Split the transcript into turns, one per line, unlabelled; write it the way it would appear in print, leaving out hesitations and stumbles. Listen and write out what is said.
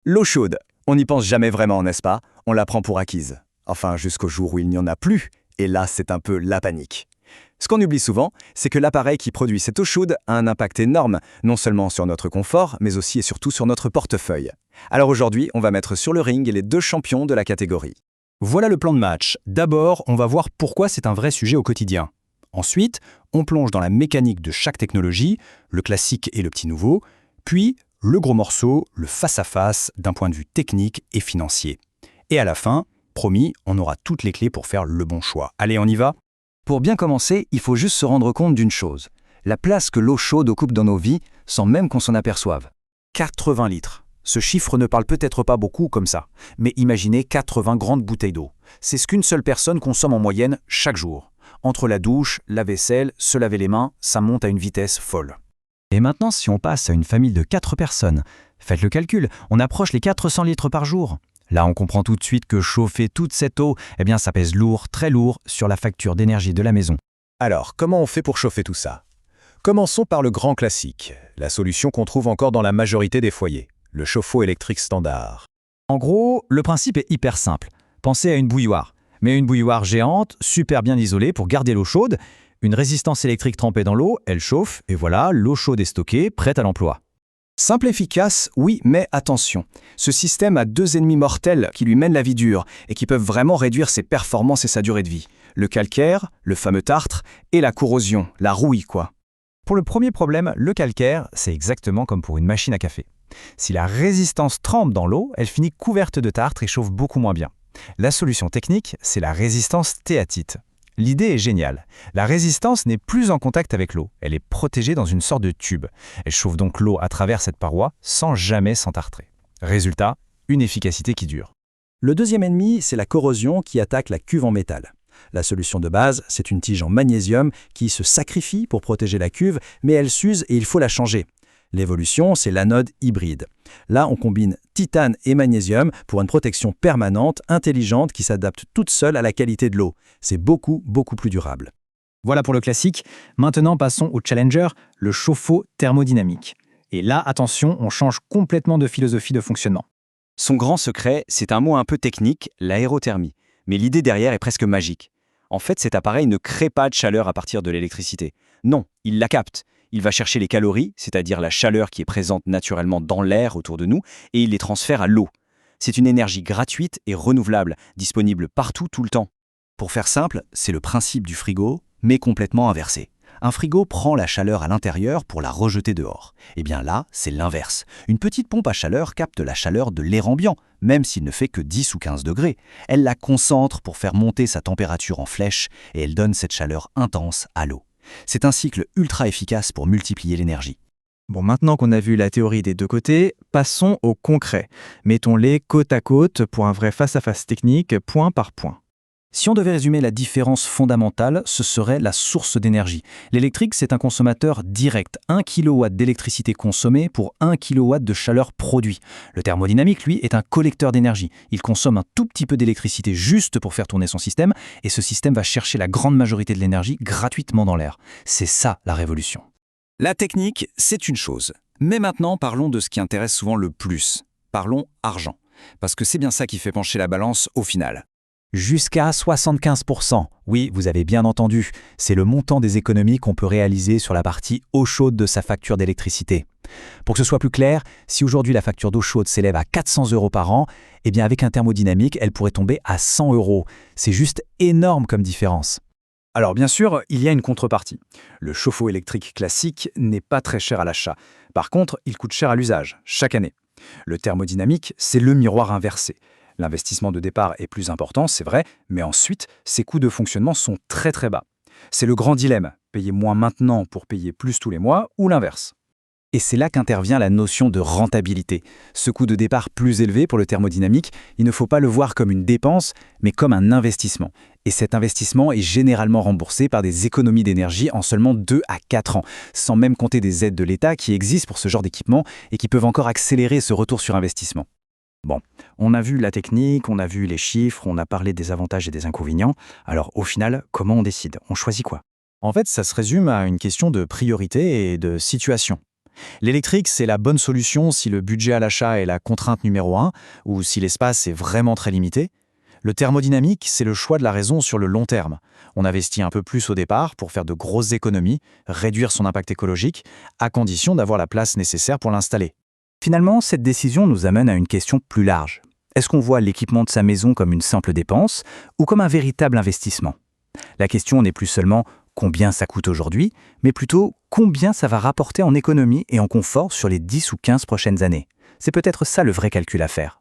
L'eau chaude, on n'y pense jamais vraiment, n'est-ce pas? On la prend pour acquise. Enfin, jusqu'au jour où il n'y en a plus, et là, c'est un peu la panique. Ce qu'on oublie souvent, c'est que l'appareil qui produit cette eau chaude a un impact énorme, non seulement sur notre confort, mais aussi et surtout sur notre portefeuille. Alors aujourd'hui, on va mettre sur le ring les deux champions de la catégorie.
Voilà le plan de match. D'abord, on va voir pourquoi c'est un vrai sujet au quotidien. Ensuite, on plonge dans la mécanique de chaque technologie, le classique et le petit nouveau, puis le gros morceau, le face-à-face d'un point de vue technique et financier. Et à la fin, promis, on aura toutes les clés pour faire le bon choix. Allez, on y va?
Pour bien commencer, il faut juste se rendre compte d'une chose. La place que l'eau chaude occupe dans nos vies, sans même qu'on s'en aperçoive.
80 litres. Ce chiffre ne parle peut-être pas beaucoup comme ça, mais imaginez 80 grandes bouteilles d'eau. C'est ce qu'une seule personne consomme en moyenne chaque jour. Entre la douche, la vaisselle, se laver les mains, ça monte à une vitesse folle.
Et maintenant, si on passe à une famille de 4 personnes, faites le calcul, on approche les 400 litres par jour. Là, on comprend tout de suite que chauffer toute cette eau, ça pèse lourd, très lourd, sur la facture d'énergie de la maison.
Alors, comment on fait pour chauffer tout ça? Commençons par le grand classique, la solution qu'on trouve encore dans la majorité des foyers, le chauffe-eau électrique standard.
En gros, le principe est hyper simple. Pensez à une bouilloire. Mais une bouilloire géante, super bien isolée pour garder l'eau chaude. Une résistance électrique trempée dans l'eau, elle chauffe, et voilà, l'eau chaude est stockée, prête à l'emploi.
Simple et efficace, oui, mais attention. Ce système a deux ennemis mortels qui lui mènent la vie dure et qui peuvent vraiment réduire ses performances et sa durée de vie. Le calcaire, le fameux tartre, et la corrosion, la rouille quoi.
Pour le premier problème, le calcaire, c'est exactement comme pour une machine à café. Si la résistance trempe dans l'eau, elle finit couverte de tartre et chauffe beaucoup moins bien. La solution technique, c'est la résistance théatite. L'idée est géniale. La résistance n'est plus en contact avec l'eau. Elle est protégée dans une sorte de tube. Elle chauffe donc l'eau à travers cette paroi sans jamais s'entartrer. Résultat, une efficacité qui dure.
Le deuxième ennemi, c'est la corrosion qui attaque la cuve en métal. La solution de base, c'est une tige en magnésium qui se sacrifie pour protéger la cuve, mais elle s'use et il faut la changer. L'évolution, c'est l'anode hybride. Là, on combine titane et magnésium pour une protection permanente, intelligente, qui s'adapte toute seule à la qualité de l'eau. C'est beaucoup, beaucoup plus durable.
Voilà pour le classique. Maintenant, passons au challenger, le chauffe-eau thermodynamique. Et là, attention, on change complètement de philosophie de fonctionnement.
Son grand secret, c'est un mot un peu technique, l'aérothermie. Mais l'idée derrière est presque magique. En fait, cet appareil ne crée pas de chaleur à partir de l'électricité. Non, il la capte. Il va chercher les calories, c'est-à-dire la chaleur qui est présente naturellement dans l'air autour de nous, et il les transfère à l'eau. C'est une énergie gratuite et renouvelable, disponible partout tout le temps. Pour faire simple, c'est le principe du frigo, mais complètement inversé. Un frigo prend la chaleur à l'intérieur pour la rejeter dehors. Eh bien là, c'est l'inverse. Une petite pompe à chaleur capte la chaleur de l'air ambiant, même s'il ne fait que 10 ou 15 degrés. Elle la concentre pour faire monter sa température en flèche, et elle donne cette chaleur intense à l'eau. C'est un cycle ultra efficace pour multiplier l'énergie.
Bon, maintenant qu'on a vu la théorie des deux côtés, passons au concret. Mettons-les côte à côte pour un vrai face-à-face technique, point par point. Si on devait résumer la différence fondamentale, ce serait la source d'énergie. L'électrique, c'est un consommateur direct. 1 kW d'électricité consommée pour 1 kW de chaleur produit. Le thermodynamique, lui, est un collecteur d'énergie. Il consomme un tout petit peu d'électricité juste pour faire tourner son système, et ce système va chercher la grande majorité de l'énergie gratuitement dans l'air. C'est ça la révolution.
La technique, c'est une chose. Mais maintenant, parlons de ce qui intéresse souvent le plus. Parlons argent. Parce que c'est bien ça qui fait pencher la balance au final.
Jusqu'à 75%. Oui, vous avez bien entendu. C'est le montant des économies qu'on peut réaliser sur la partie eau chaude de sa facture d'électricité. Pour que ce soit plus clair, si aujourd'hui la facture d'eau chaude s'élève à 400 € par an, eh bien avec un thermodynamique, elle pourrait tomber à 100 €. C'est juste énorme comme différence.
Alors bien sûr, il y a une contrepartie. Le chauffe-eau électrique classique n'est pas très cher à l'achat. Par contre, il coûte cher à l'usage, chaque année. Le thermodynamique, c'est le miroir inversé. L'investissement de départ est plus important, c'est vrai, mais ensuite, ses coûts de fonctionnement sont très très bas. C'est le grand dilemme, payer moins maintenant pour payer plus tous les mois, ou l'inverse.
Et c'est là qu'intervient la notion de rentabilité. Ce coût de départ plus élevé pour le thermodynamique, il ne faut pas le voir comme une dépense, mais comme un investissement. Et cet investissement est généralement remboursé par des économies d'énergie en seulement 2 à 4 ans, sans même compter des aides de l'État qui existent pour ce genre d'équipement et qui peuvent encore accélérer ce retour sur investissement.
Bon, on a vu la technique, on a vu les chiffres, on a parlé des avantages et des inconvénients. Alors au final, comment on décide? On choisit quoi?
En fait, ça se résume à une question de priorité et de situation. L'électrique, c'est la bonne solution si le budget à l'achat est la contrainte numéro 1 ou si l'espace est vraiment très limité. Le thermodynamique, c'est le choix de la raison sur le long terme. On investit un peu plus au départ pour faire de grosses économies, réduire son impact écologique, à condition d'avoir la place nécessaire pour l'installer.
Finalement, cette décision nous amène à une question plus large. Est-ce qu'on voit l'équipement de sa maison comme une simple dépense ou comme un véritable investissement? La question n'est plus seulement combien ça coûte aujourd'hui, mais plutôt combien ça va rapporter en économie et en confort sur les 10 ou 15 prochaines années. C'est peut-être ça le vrai calcul à faire.